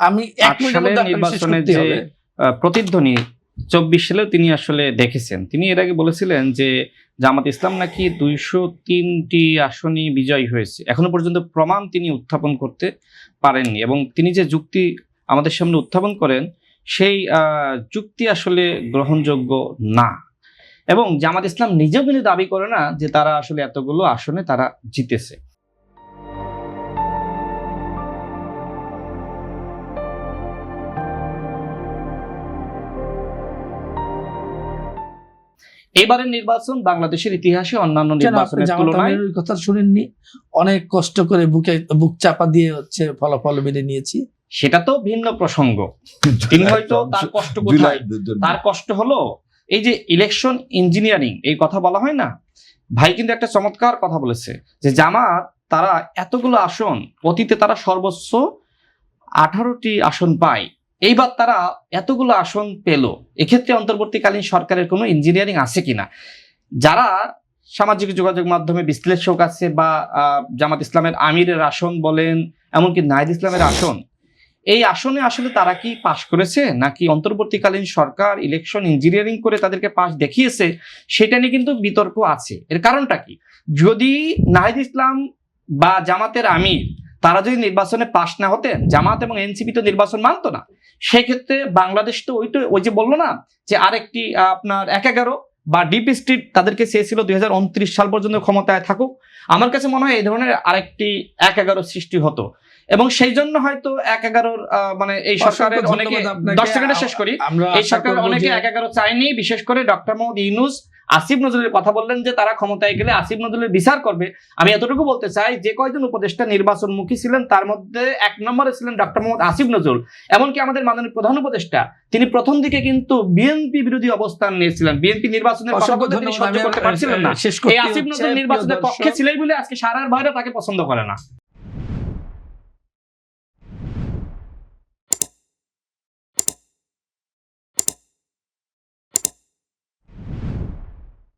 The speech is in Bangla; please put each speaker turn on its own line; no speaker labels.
আমি 8 সালের নির্বাচনের যে
প্রতিধ্বনি 24 সালেও তিনি আসলে দেখেছেন। তিনি এর আগে বলেছিলেন যে জামাত ইসলাম নাকি 203টি আসনে বিজয়ী হয়েছে, এখনো পর্যন্ত প্রমাণ তিনি উত্থাপন করতে পারেননি, এবং তিনি যে যুক্তি আমাদের সামনে উত্থাপন করেন সেই যুক্তি আসলে গ্রহণযোগ্য না। এবং জামাত ইসলাম নিজেও কিন্তু দাবি করে না যে তারা আসলে এতগুলো আসনে তারা জিতেছে। এবারের নির্বাচন বাংলাদেশের ইতিহাসে অন্যান্য নির্বাচনের তুলনায়
কথা শুনেননি, অনেক কষ্ট করে বুক চাপা দিয়ে হচ্ছে ফলাফল মেনে নিয়েছি,
সেটা তো ভিন্ন প্রসঙ্গ। তিনি হয়তো তার কষ্ট কোথায়, তার কষ্ট হলো এই যে ইলেকশন ইঞ্জিনিয়ারিং এই কথা বলা হয় না, ভাই কিন্তু একটা চমৎকার কথা বলেছে যে জামাত তারা এতগুলো আসন, অতীতে তারা সর্বোচ্চ 18টি আসন পায়, এইবার তারা এতগুলো আসন পেল, এক্ষেত্রে অন্তর্বর্তীকালীন সরকারের কোনো ইঞ্জিনিয়ারিং আছে কিনা। যারা সামাজিক যোগাযোগ মাধ্যমে বিশ্লেষক আছে বা জামাত ইসলামের আমিরের আসন বলেন, এমনকি নাহিদ ইসলামের আসন, এই আসনে আসলে তারা কি পাশ করেছে নাকি অন্তর্বর্তীকালীন সরকার ইলেকশন ইঞ্জিনিয়ারিং করে তাদেরকে পাশ দেখিয়েছে, সেটা নিয়ে কিন্তু বিতর্ক আছে। এর কারণটা কি? যদি নাহিদ ইসলাম বা জামাতের আমির তারা যদি নির্বাচনে পাশ না হতেন, জামাত এবং এনসিপি তো নির্বাচন মানতো না, সেক্ষেত্রে বাংলাদেশ তো ওই যে বললো না যে আরেকটি আপনার 11 বা ডিপ স্টেট তাদেরকে চেয়েছিল 2029 সাল পর্যন্ত ক্ষমতায় থাকুক। আমার কাছে মনে হয় এই ধরনের আরেকটি 11 সৃষ্টি হতো, এবং সেই জন্য হয়তো 11 মানে এই সরকারের অনেকে 10 সেকেন্ডে শেষ করি, এই সরকার অনেকে 11 চায়নি, বিশেষ করে ডক্টর মোহাম্মদ ইউনূস আসিফ নজরুলের কথা বললেন যে তারা ক্ষমতায় গেলে আসিফ নজরুলের বিচার করবে। আমি এতটুকু বলতে চাই, যে কয়জন উপদেষ্টা নির্বাচনমুখী ছিলেন তার মধ্যে 1 নম্বরে ছিলেন ডক্টর মোহাম্মদ আসিফ নজরুল। এমনকি আমাদের মাননীয় প্রধান উপদেষ্টা তিনি প্রথম দিকে কিন্তু বিএনপি বিরোধী অবস্থান নিয়েছিলেন, বিএনপি নির্বাচনের তিনি সহ্য করতে পারছিলেন না। এই আসিফ নজরুল নির্বাচনের পক্ষে ছিলেন বলে আজকে সারার বাইরে তাকে পছন্দ করে না।